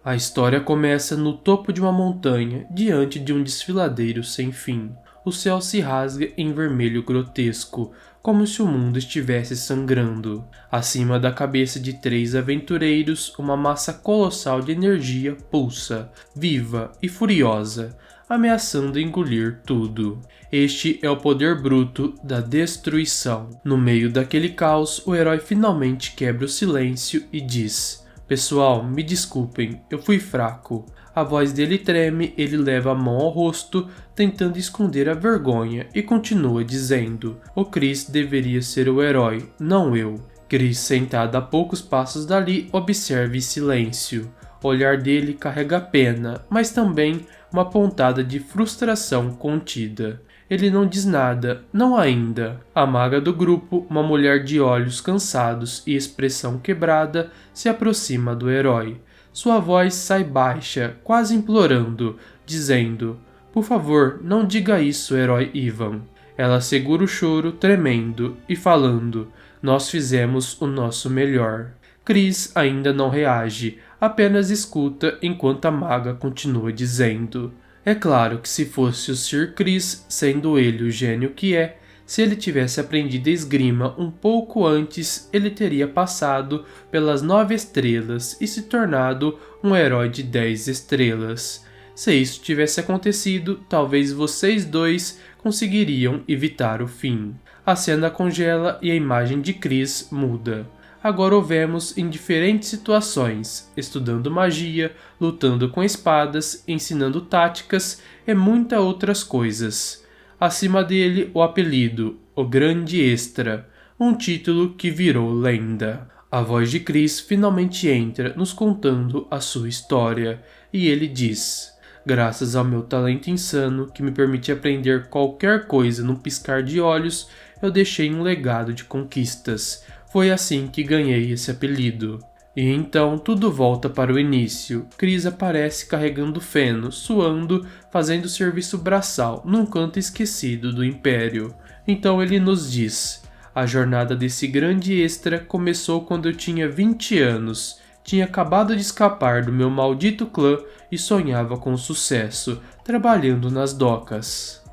A história começa no topo de uma montanha, diante de um desfiladeiro sem fim. O céu se rasga em vermelho grotesco, como se o mundo estivesse sangrando. Acima da cabeça de 3 aventureiros, uma massa colossal de energia pulsa, viva e furiosa, ameaçando engolir tudo. Este é o poder bruto da destruição. No meio daquele caos, o herói finalmente quebra o silêncio e diz: "Pessoal, me desculpem, eu fui fraco." A voz dele treme, ele leva a mão ao rosto, tentando esconder a vergonha, e continua dizendo: "O Chris deveria ser o herói, não eu." Chris, sentado a poucos passos dali, observa em silêncio. O olhar dele carrega pena, mas também uma pontada de frustração contida. Ele não diz nada, não ainda. A maga do grupo, uma mulher de olhos cansados e expressão quebrada, se aproxima do herói. Sua voz sai baixa, quase implorando, dizendo: "Por favor, não diga isso, herói Ivan." Ela segura o choro, tremendo, e falando: "Nós fizemos o nosso melhor." Chris ainda não reage, apenas escuta enquanto a maga continua dizendo: "É claro que se fosse o Sir Chris, sendo ele o gênio que é, se ele tivesse aprendido esgrima um pouco antes, ele teria passado pelas 9 estrelas e se tornado um herói de 10 estrelas. Se isso tivesse acontecido, talvez vocês dois conseguiriam evitar o fim." A cena congela e a imagem de Chris muda. Agora o vemos em diferentes situações, estudando magia, lutando com espadas, ensinando táticas e muitas outras coisas. Acima dele, o apelido, o Grande Extra, um título que virou lenda. A voz de Chris finalmente entra nos contando a sua história, e ele diz: "Graças ao meu talento insano, que me permite aprender qualquer coisa num piscar de olhos, eu deixei um legado de conquistas. Foi assim que ganhei esse apelido." E então tudo volta para o início. Chris aparece carregando feno, suando, fazendo serviço braçal num canto esquecido do Império. Então ele nos diz: "A jornada desse grande extra começou quando eu tinha 20 anos. Tinha acabado de escapar do meu maldito clã e sonhava com sucesso, trabalhando nas docas."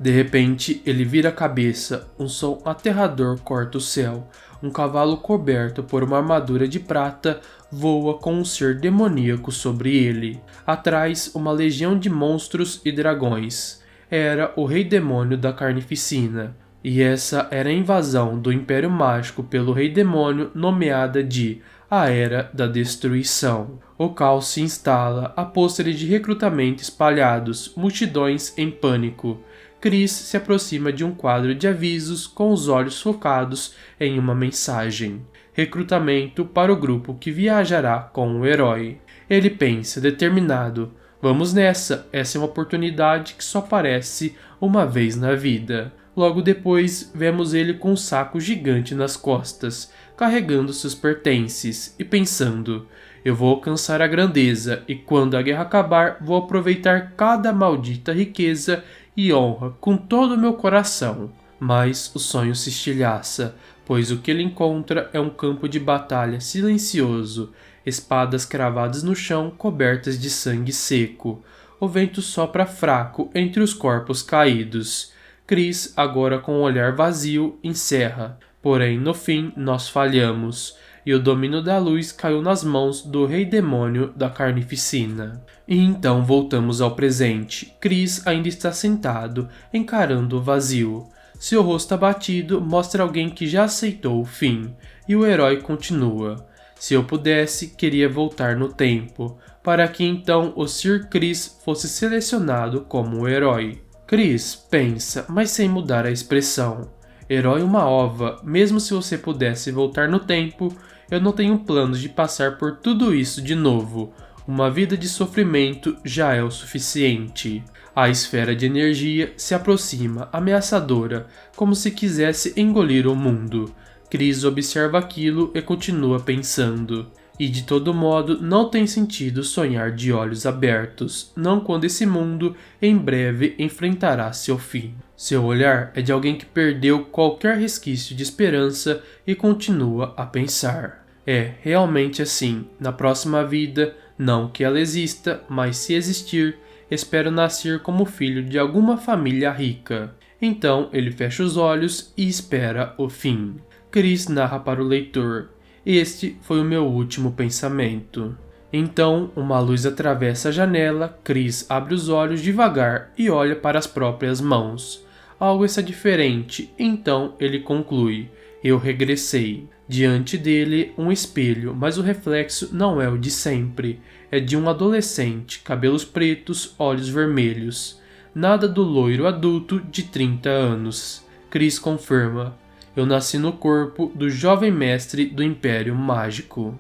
De repente, ele vira a cabeça, um som aterrador corta o céu. Um cavalo coberto por uma armadura de prata voa com um ser demoníaco sobre ele. Atrás, uma legião de monstros e dragões. Era o Rei Demônio da Carnificina. E essa era a invasão do Império Mágico pelo Rei Demônio, nomeada de a Era da Destruição. O caos se instala, há pôsteres de recrutamento espalhados, multidões em pânico. Chris se aproxima de um quadro de avisos com os olhos focados em uma mensagem: recrutamento para o grupo que viajará com o herói. Ele pensa, determinado: "Vamos nessa, essa é uma oportunidade que só aparece uma vez na vida." Logo depois, vemos ele com um saco gigante nas costas, carregando seus pertences e pensando: "Eu vou alcançar a grandeza e quando a guerra acabar, vou aproveitar cada maldita riqueza e honra com todo o meu coração." Mas o sonho se estilhaça, pois o que ele encontra é um campo de batalha silencioso, espadas cravadas no chão cobertas de sangue seco. O vento sopra fraco entre os corpos caídos. Chris, agora com um olhar vazio, encerra: "Porém, no fim, nós falhamos." E o domínio da luz caiu nas mãos do Rei Demônio da Carnificina. E então voltamos ao presente. Chris ainda está sentado, encarando o vazio. Seu rosto abatido mostra alguém que já aceitou o fim. E o herói continua: "Se eu pudesse, queria voltar no tempo, para que então o Sir Chris fosse selecionado como o herói." Chris pensa, mas sem mudar a expressão: "Herói uma ova, mesmo se você pudesse voltar no tempo, eu não tenho planos de passar por tudo isso de novo. Uma vida de sofrimento já é o suficiente." A esfera de energia se aproxima, ameaçadora, como se quisesse engolir o mundo. Chris observa aquilo e continua pensando: "E de todo modo, não tem sentido sonhar de olhos abertos, não quando esse mundo em breve enfrentará seu fim." Seu olhar é de alguém que perdeu qualquer resquício de esperança e continua a pensar: "É realmente assim, na próxima vida Não que ela exista, mas se existir, espero nascer como filho de alguma família rica. Então ele fecha os olhos e espera o fim. Chris narra para o leitor: este foi o meu último pensamento. Então, uma luz atravessa a janela, Chris abre os olhos devagar e olha para as próprias mãos. Algo está diferente, então ele conclui: eu regressei. Diante dele, um espelho, mas o reflexo não é o de sempre. É de um adolescente, cabelos pretos, olhos vermelhos. Nada do loiro adulto de 30 anos. Chris confirma: eu nasci no corpo do jovem mestre do Império Mágico.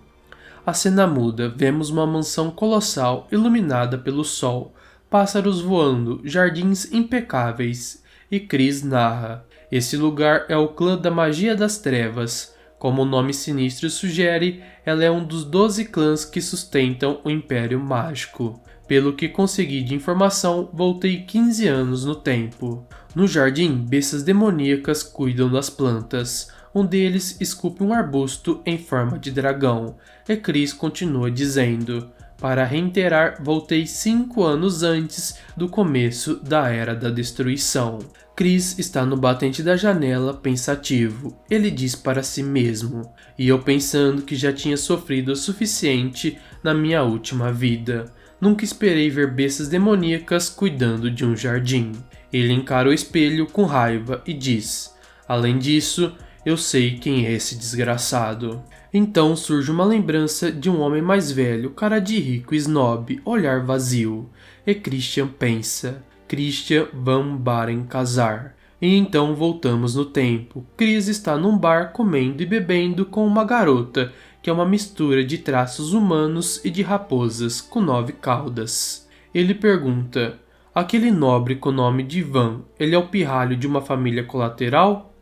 A cena muda, vemos uma mansão colossal iluminada pelo sol, pássaros voando, jardins impecáveis, e Chris narra: esse lugar é o clã da magia das trevas. Como o nome sinistro sugere, ela é um dos 12 clãs que sustentam o Império Mágico. Pelo que consegui de informação, voltei 15 anos no tempo. No jardim, bestas demoníacas cuidam das plantas. Um deles esculpe um arbusto em forma de dragão. E Chris continua dizendo: para reiterar, voltei 5 anos antes do começo da Era da Destruição. Chris está no batente da janela, pensativo. Ele diz para si mesmo: e eu pensando que já tinha sofrido o suficiente na minha última vida. Nunca esperei ver bestas demoníacas cuidando de um jardim. Ele encara o espelho com raiva e diz: além disso, eu sei quem é esse desgraçado. Então surge uma lembrança de um homem mais velho, cara de rico, snob, olhar vazio. E Christian pensa: Christian Van Baren casar. E então voltamos no tempo. Chris está num bar comendo e bebendo com uma garota, que é uma mistura de traços humanos e de raposas, com 9 caudas. Ele pergunta: aquele nobre com nome de Van, ele é o pirralho de uma família colateral?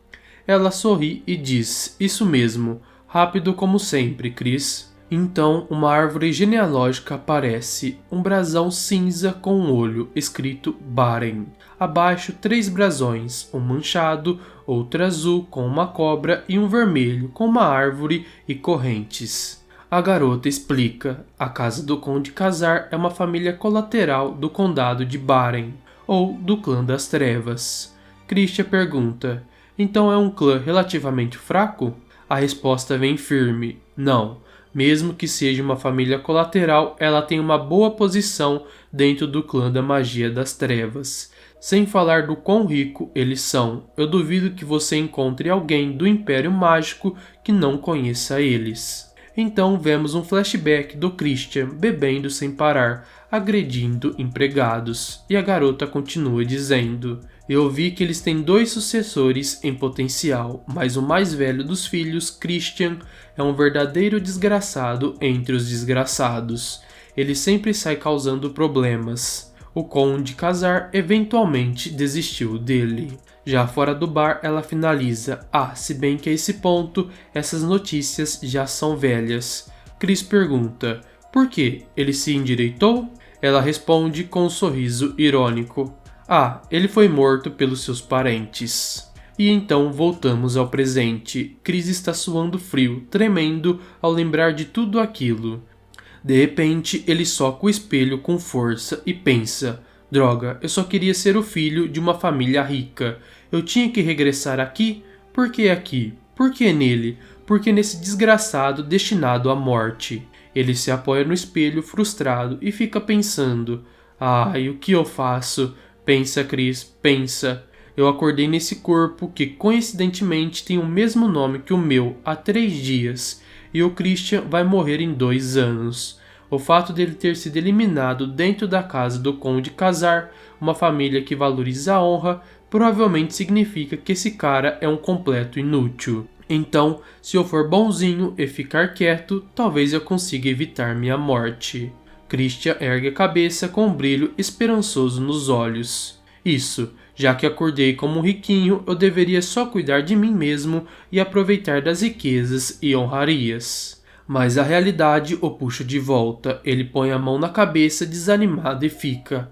Ela sorri e diz: isso mesmo, rápido como sempre, Chris. Então, uma árvore genealógica aparece, um brasão cinza com um olho, escrito Baren. Abaixo, 3 brasões, um manchado, outro azul com uma cobra e um vermelho com uma árvore e correntes. A garota explica: a casa do Conde Casar é uma família colateral do condado de Baren, ou do clã das trevas. Christian pergunta: então é um clã relativamente fraco? A resposta vem firme: não. Mesmo que seja uma família colateral, ela tem uma boa posição dentro do clã da magia das trevas. Sem falar do quão rico eles são, eu duvido que você encontre alguém do Império Mágico que não conheça eles. Então vemos um flashback do Christian bebendo sem parar, agredindo empregados, e a garota continua dizendo: eu vi que eles têm 2 sucessores em potencial, mas o mais velho dos filhos, Christian, é um verdadeiro desgraçado entre os desgraçados. Ele sempre sai causando problemas. O Conde Casar eventualmente desistiu dele. Já fora do bar, ela finaliza: se bem que a esse ponto, essas notícias já são velhas. Chris pergunta: por quê? Ele se endireitou? Ela responde com um sorriso irônico: ele foi morto pelos seus parentes. E então voltamos ao presente. Chris está suando frio, tremendo ao lembrar de tudo aquilo. De repente, ele soca o espelho com força e pensa: droga, eu só queria ser o filho de uma família rica. Eu tinha que regressar aqui? Por que aqui? Por que nele? Por que nesse desgraçado destinado à morte? Ele se apoia no espelho frustrado e fica pensando: e o que eu faço? Pensa, Chris, pensa. Eu acordei nesse corpo que coincidentemente tem o mesmo nome que o meu há 3 dias, e o Christian vai morrer em 2 anos. O fato dele ter sido eliminado dentro da casa do Conde Casar, uma família que valoriza a honra, provavelmente significa que esse cara é um completo inútil. Então, se eu for bonzinho e ficar quieto, talvez eu consiga evitar minha morte. Christian ergue a cabeça com um brilho esperançoso nos olhos. Isso, já que acordei como um riquinho, eu deveria só cuidar de mim mesmo e aproveitar das riquezas e honrarias. Mas a realidade o puxa de volta. Ele põe a mão na cabeça desanimado e fica: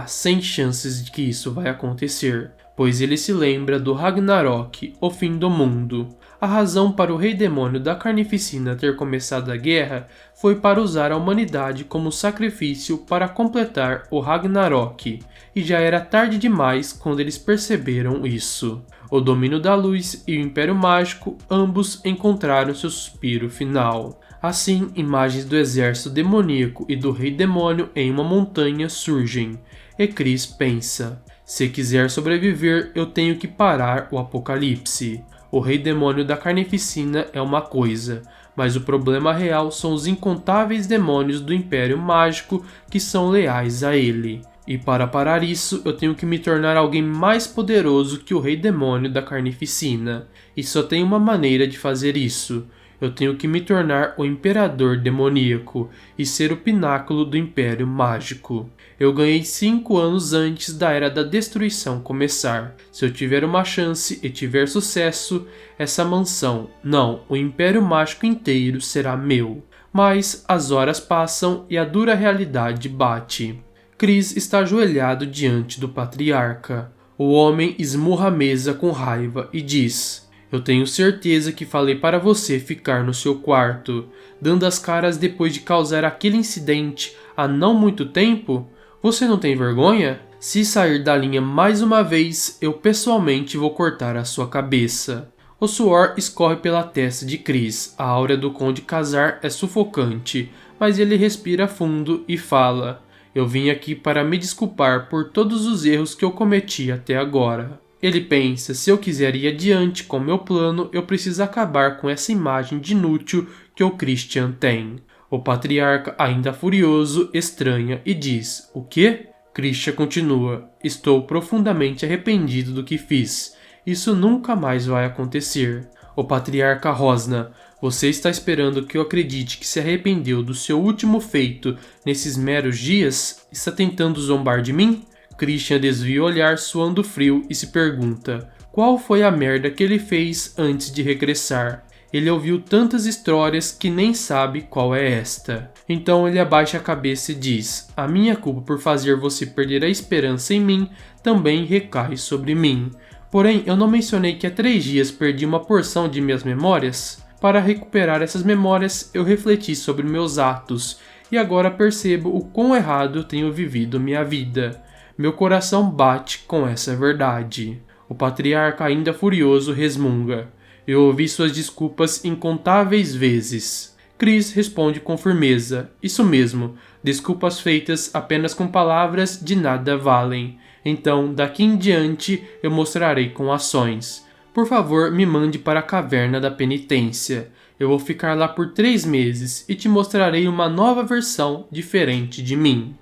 sem chances de que isso vai acontecer. Pois ele se lembra do Ragnarok, o fim do mundo. A razão para o rei demônio da Carnificina ter começado a guerra foi para usar a humanidade como sacrifício para completar o Ragnarok, e já era tarde demais quando eles perceberam isso. O Domínio da Luz e o Império Mágico ambos encontraram seu suspiro final. Assim, imagens do exército demoníaco e do rei demônio em uma montanha surgem, e Chris pensa: se quiser sobreviver, eu tenho que parar o apocalipse. O rei demônio da Carnificina é uma coisa, mas o problema real são os incontáveis demônios do Império Mágico que são leais a ele. E para parar isso, eu tenho que me tornar alguém mais poderoso que o rei demônio da Carnificina. E só tem uma maneira de fazer isso. Eu tenho que me tornar o Imperador Demoníaco e ser o pináculo do Império Mágico. Eu ganhei 5 anos antes da Era da Destruição começar. Se eu tiver uma chance e tiver sucesso, essa mansão, não, o Império Mágico inteiro será meu. Mas as horas passam e a dura realidade bate. Chris está ajoelhado diante do Patriarca. O homem esmurra a mesa com raiva e diz: eu tenho certeza que falei para você ficar no seu quarto, dando as caras depois de causar aquele incidente há não muito tempo? Você não tem vergonha? Se sair da linha mais uma vez, eu pessoalmente vou cortar a sua cabeça. O suor escorre pela testa de Chris, a áurea do Conde Khazar é sufocante, mas ele respira fundo e fala: eu vim aqui para me desculpar por todos os erros que eu cometi até agora. Ele pensa: se eu quiser ir adiante com meu plano, eu preciso acabar com essa imagem de inútil que o Christian tem. O Patriarca, ainda furioso, estranha e diz: o quê? Christian continua: estou profundamente arrependido do que fiz. Isso nunca mais vai acontecer. O Patriarca rosna: você está esperando que eu acredite que se arrependeu do seu último feito nesses meros dias? Está tentando zombar de mim? Christian desvia o olhar suando frio e se pergunta: qual foi a merda que ele fez antes de regressar? Ele ouviu tantas histórias que nem sabe qual é esta. Então ele abaixa a cabeça e diz: a minha culpa por fazer você perder a esperança em mim também recai sobre mim. Porém, eu não mencionei que há 3 dias perdi uma porção de minhas memórias? Para recuperar essas memórias, eu refleti sobre meus atos, e agora percebo o quão errado eu tenho vivido minha vida. Meu coração bate com essa verdade. O Patriarca, ainda furioso, resmunga: eu ouvi suas desculpas incontáveis vezes. Chris responde com firmeza: isso mesmo, desculpas feitas apenas com palavras de nada valem. Então, daqui em diante, eu mostrarei com ações. Por favor, me mande para a Caverna da Penitência. Eu vou ficar lá por 3 meses e te mostrarei uma nova versão diferente de mim.